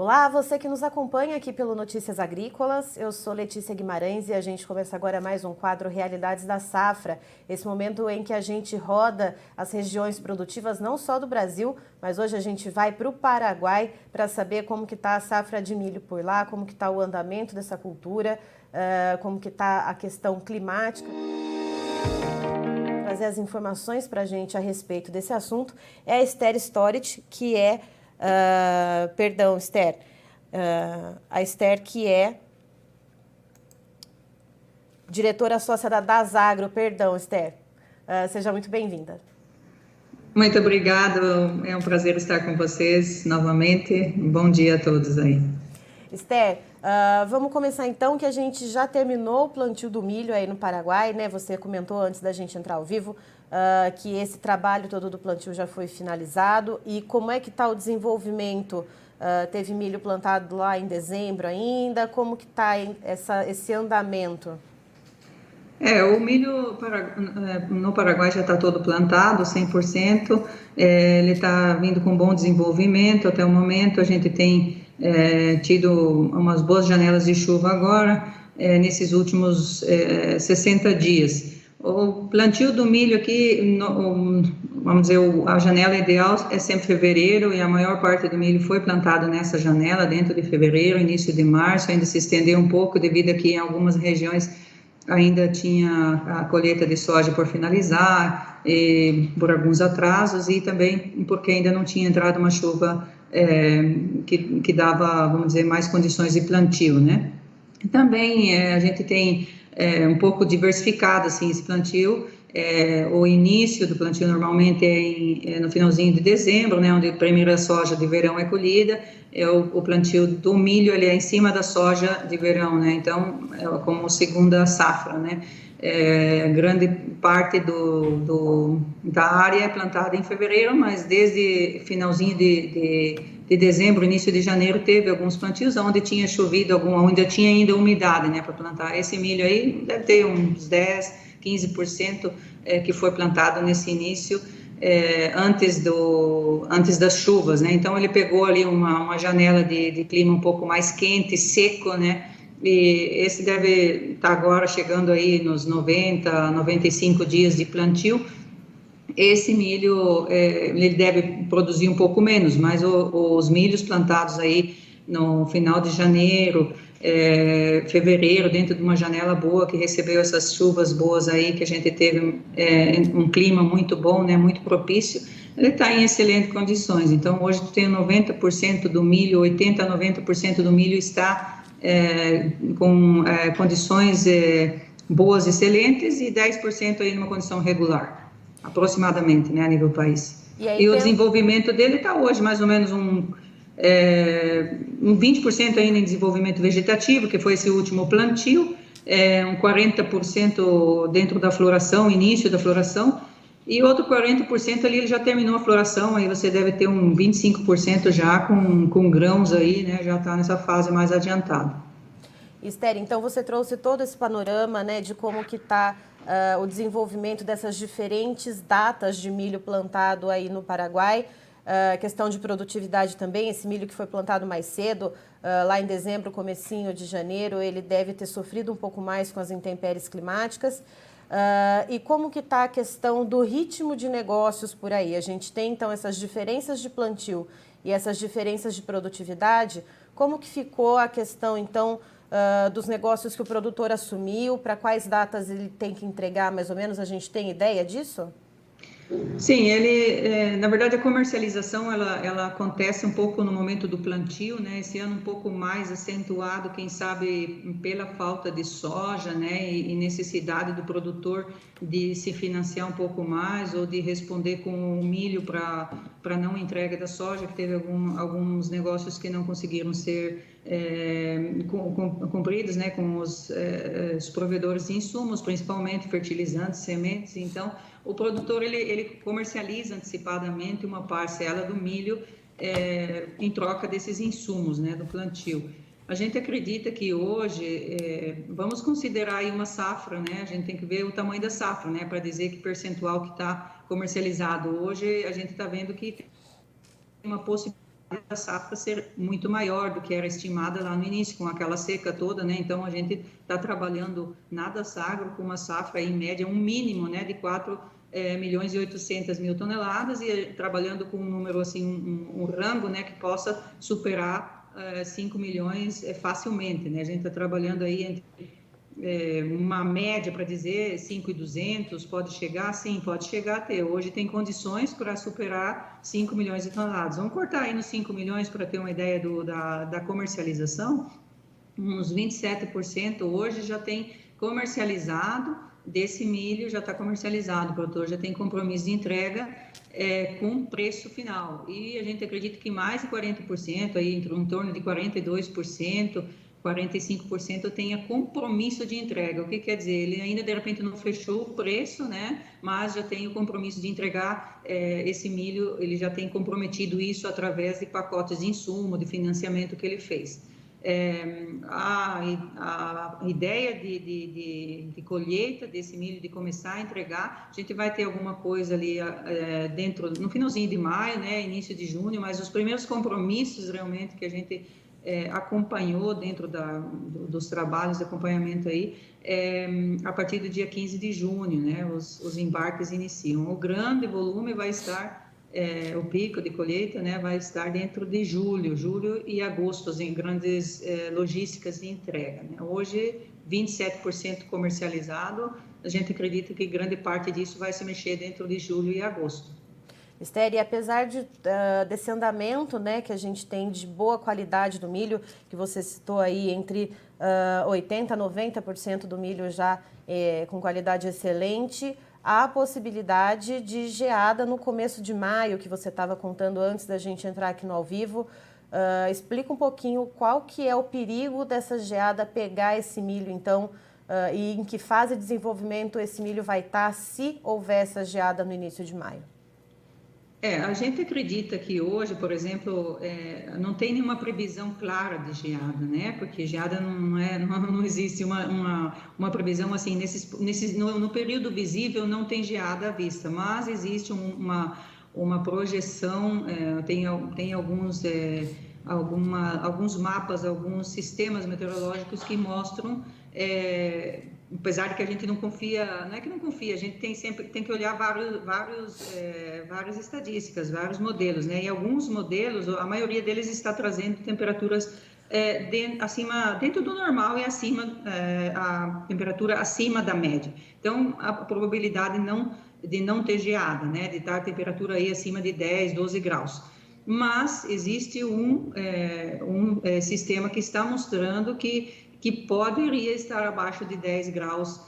Olá, você que nos acompanha aqui pelo Notícias Agrícolas, eu sou Letícia Guimarães e a gente começa agora mais um quadro Realidades da Safra, esse momento em que a gente roda as regiões produtivas não só do Brasil, mas hoje a gente vai para o Paraguai para saber como que está a safra de milho por lá, como que está o andamento dessa cultura, como que está a questão climática. Trazer as informações para a gente a respeito desse assunto é a Esther Storich, que é Esther. A Esther, que é diretora sócia da Dasagro. Esther. Seja muito bem-vinda. Muito obrigada, é um prazer estar com vocês novamente. Bom dia a todos aí. Esther, vamos começar então, que a gente já terminou o plantio do milho aí no Paraguai, né? Você comentou antes da gente entrar ao vivo que esse trabalho todo do plantio já foi finalizado. E como é que está o desenvolvimento? Teve milho plantado lá em dezembro ainda? Como que está esse andamento? O milho no Paraguai já está todo plantado, 100%. Ele está vindo com bom desenvolvimento até o momento. A gente tem tido umas boas janelas de chuva agora, nesses últimos 60 dias. O plantio do milho aqui, vamos dizer, a janela ideal é sempre fevereiro, e a maior parte do milho foi plantado nessa janela, dentro de fevereiro, início de março. Ainda se estendeu um pouco, devido a que em algumas regiões ainda tinha a colheita de soja por finalizar, por alguns atrasos, e também porque ainda não tinha entrado uma chuva que dava, vamos dizer, mais condições de plantio, né? Também a gente tem um pouco diversificado assim, esse plantio. O início do plantio normalmente é no finalzinho de dezembro, né, onde a primeira soja de verão é colhida. O plantio do milho, ele é em cima da soja de verão, né? Então é como segunda safra, né? Grande parte da área é plantada em fevereiro, mas desde finalzinho de dezembro, início de janeiro, teve alguns plantios onde tinha chovido, onde tinha ainda umidade, né, para plantar. Esse milho aí deve ter uns 10, 15% que foi plantado nesse início, antes das chuvas, né? Então ele pegou ali uma janela de clima um pouco mais quente, seco, né? E esse deve estar agora chegando aí nos 90, 95 dias de plantio. Esse milho, ele deve produzir um pouco menos, mas os milhos plantados aí no final de janeiro, fevereiro, dentro de uma janela boa, que recebeu essas chuvas boas aí, que a gente teve um clima muito bom, né, muito propício, ele está em excelentes condições. Então, hoje tem 90% do milho, 80% a 90% do milho está com condições boas, excelentes, e 10% aí numa condição regular, aproximadamente, né, a nível país. E o desenvolvimento dele está hoje mais ou menos um 20% ainda em desenvolvimento vegetativo, que foi esse último plantio, um 40% dentro da floração, início da floração, e outro 40% ali ele já terminou a floração. Aí você deve ter um 25% já com grãos aí, né, já está nessa fase mais adiantada. Esther, então você trouxe todo esse panorama, né, de como que está o desenvolvimento dessas diferentes datas de milho plantado aí no Paraguai. Questão de produtividade também, esse milho que foi plantado mais cedo, lá em dezembro, comecinho de janeiro, ele deve ter sofrido um pouco mais com as intempéries climáticas. E como que está a questão do ritmo de negócios por aí? A gente tem, então, essas diferenças de plantio e essas diferenças de produtividade. Como que ficou a questão, então, dos negócios que o produtor assumiu? Para quais datas ele tem que entregar, mais ou menos? A gente tem ideia disso? Sim, na verdade, a comercialização, ela acontece um pouco no momento do plantio, né? Esse ano um pouco mais acentuado, quem sabe pela falta de soja, né? E necessidade do produtor de se financiar um pouco mais, ou de responder com o milho para não entrega da soja, que teve alguns negócios que não conseguiram ser cumpridos, né? Com os provedores de insumos, principalmente fertilizantes, sementes. Então, o produtor ele comercializa antecipadamente uma parcela do milho em troca desses insumos, né, do plantio. A gente acredita que hoje, vamos considerar aí uma safra, né? A gente tem que ver o tamanho da safra, né, para dizer que percentual que está comercializado. Hoje a gente está vendo que tem uma possibilidade da safra ser muito maior do que era estimada lá no início, com aquela seca toda, né? Então, a gente está trabalhando na Dasagro com uma safra, em média, um mínimo, né, de 4.800.000 toneladas e trabalhando com um número, assim, um rango, né, que possa superar 5 milhões facilmente, né? A gente está trabalhando aí entre uma média para dizer 5.200, pode chegar? Sim, pode chegar até. Hoje tem condições para superar 5 milhões de toneladas. Vamos cortar aí nos 5 milhões para ter uma ideia da comercialização. Uns 27% hoje já tem comercializado, desse milho já está comercializado, o produtor já tem compromisso de entrega com preço final. E a gente acredita que mais de 40%, aí, em torno de 42%, 45% tenha compromisso de entrega. O que quer dizer? Ele ainda, de repente, não fechou o preço, né? Mas já tem o compromisso de entregar esse milho, ele já tem comprometido isso através de pacotes de insumo, de financiamento que ele fez. A ideia de colheita desse milho, de começar a entregar, a gente vai ter alguma coisa ali no finalzinho de maio, né? Início de junho, mas os primeiros compromissos realmente que a gente acompanhou dentro dos trabalhos de acompanhamento aí, a partir do dia 15 de junho, né, os embarques iniciam. O grande volume vai estar, o pico de colheita, né, vai estar dentro de julho e agosto, em grandes logísticas de entrega, né. Hoje, 27% comercializado, a gente acredita que grande parte disso vai se mexer dentro de julho e agosto. Esther, e apesar desse andamento, né, que a gente tem de boa qualidade do milho, que você citou aí, entre 80% a 90% do milho já com qualidade excelente, há a possibilidade de geada no começo de maio, que você estava contando antes da gente entrar aqui no ao vivo. Explica um pouquinho qual que é o perigo dessa geada pegar esse milho, então, e em que fase de desenvolvimento esse milho vai estar se houver essa geada no início de maio. A gente acredita que hoje, por exemplo, não tem nenhuma previsão clara de geada, né? Porque geada não existe uma previsão assim, no período visível não tem geada à vista, mas existe uma projeção, tem alguns mapas, alguns sistemas meteorológicos que mostram, apesar de que a gente não confia, não é que não confia, a gente tem que olhar várias estatísticas, vários modelos, né? E alguns modelos, a maioria deles está trazendo temperaturas dentro do normal e a temperatura acima da média. Então, a probabilidade de não ter geada, né? De estar a temperatura aí acima de 10, 12 graus. Mas existe um sistema que está mostrando que poderia estar abaixo de 10 graus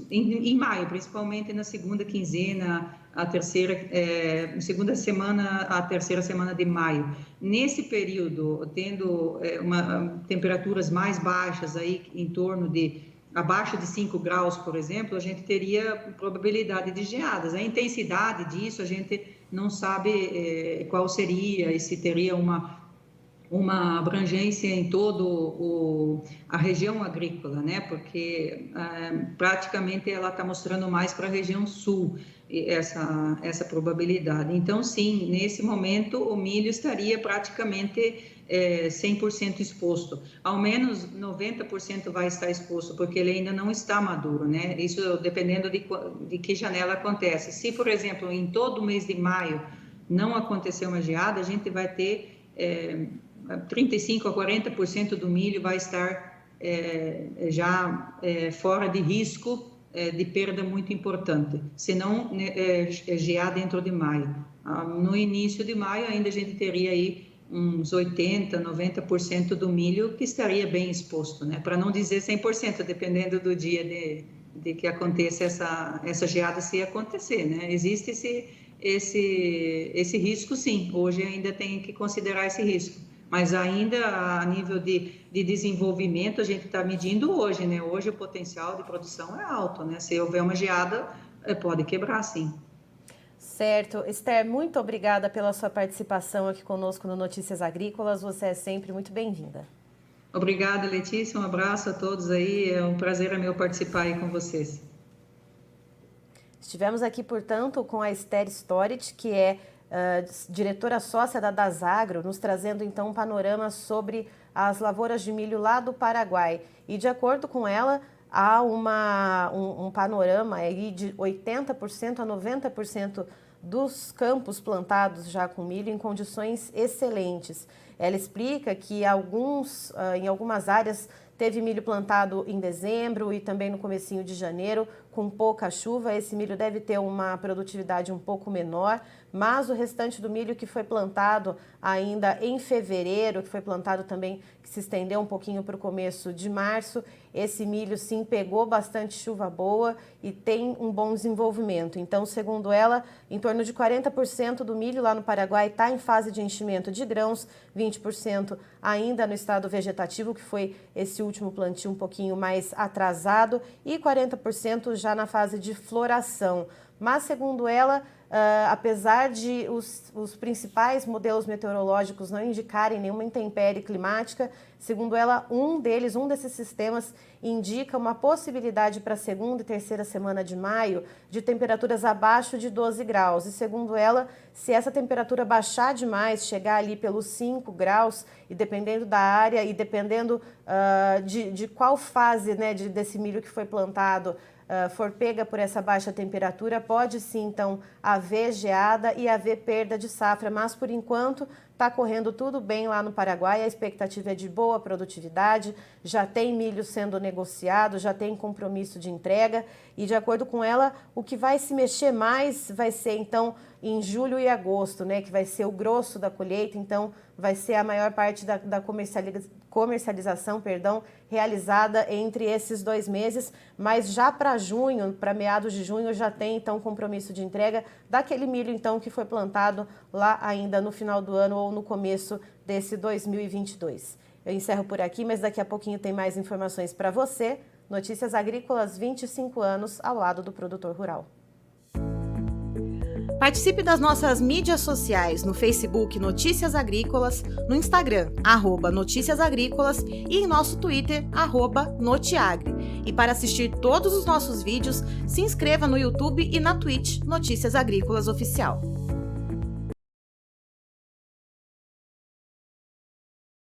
em maio, principalmente na segunda quinzena, segunda semana, a terceira semana de maio. Nesse período, tendo temperaturas mais baixas, aí, em torno de abaixo de 5 graus, por exemplo, a gente teria probabilidade de geadas. A intensidade disso, a gente não sabe qual seria, e se teria uma abrangência em todo a região agrícola, né? Porque praticamente ela está mostrando mais para a região sul essa probabilidade. Então, sim, nesse momento o milho estaria praticamente 100% exposto. Ao menos 90% vai estar exposto, porque ele ainda não está maduro, né? Isso dependendo de que janela acontece. Se, por exemplo, em todo o mês de maio não acontecer uma geada, a gente vai ter 35% a 40% do milho vai estar já fora de risco de perda muito importante, se não gear dentro de maio. No início de maio ainda a gente teria aí uns 80%, 90% do milho que estaria bem exposto, né? Para não dizer 100%, dependendo do dia de que aconteça essa geada, se acontecer, né? Existe esse risco, sim. Hoje ainda tem que considerar esse risco. Mas ainda a nível de desenvolvimento, a gente está medindo hoje, né? Hoje o potencial de produção é alto, né? Se houver uma geada, pode quebrar, sim. Certo. Esther, muito obrigada pela sua participação aqui conosco no Notícias Agrícolas. Você é sempre muito bem-vinda. Obrigada, Letícia. Um abraço a todos aí. É um prazer meu participar aí com vocês. Estivemos aqui, portanto, com a Esther Storit, que é diretora sócia da Dasagro, nos trazendo então um panorama sobre as lavouras de milho lá do Paraguai. E de acordo com ela, há um panorama aí de 80% a 90% dos campos plantados já com milho em condições excelentes. Ela explica que em algumas áreas teve milho plantado em dezembro e também no comecinho de janeiro, com pouca chuva. Esse milho deve ter uma produtividade um pouco menor, mas o restante do milho que foi plantado ainda em fevereiro, que foi plantado também, que se estendeu um pouquinho para o começo de março, esse milho sim pegou bastante chuva boa e tem um bom desenvolvimento. Então, segundo ela, em torno de 40% do milho lá no Paraguai está em fase de enchimento de grãos, 20% ainda no estado vegetativo, que foi esse último plantio um pouquinho mais atrasado, e 40% já na fase de floração. Mas, segundo ela, apesar de os principais modelos meteorológicos não indicarem nenhuma intempérie climática, segundo ela, um desses sistemas indica uma possibilidade para a segunda e terceira semana de maio de temperaturas abaixo de 12 graus. E segundo ela, se essa temperatura baixar demais, chegar ali pelos 5 graus, e dependendo da área e dependendo de qual fase, né, desse milho que foi plantado, for pega por essa baixa temperatura, pode sim, então, haver geada e haver perda de safra, mas por enquanto está correndo tudo bem lá no Paraguai, a expectativa é de boa produtividade, já tem milho sendo negociado, já tem compromisso de entrega e, de acordo com ela, o que vai se mexer mais vai ser, então, em julho e agosto, né, que vai ser o grosso da colheita, então vai ser a maior parte da comercialização, realizada entre esses 2 meses, mas já para junho, para meados de junho, já tem então compromisso de entrega daquele milho então que foi plantado lá ainda no final do ano ou no começo desse 2022. Eu encerro por aqui, mas daqui a pouquinho tem mais informações para você. Notícias Agrícolas, 25 anos ao lado do produtor rural. Participe das nossas mídias sociais no Facebook Notícias Agrícolas, no Instagram, @Notícias Agrícolas e em nosso Twitter, @Notiagre. E para assistir todos os nossos vídeos, se inscreva no YouTube e na Twitch Notícias Agrícolas Oficial.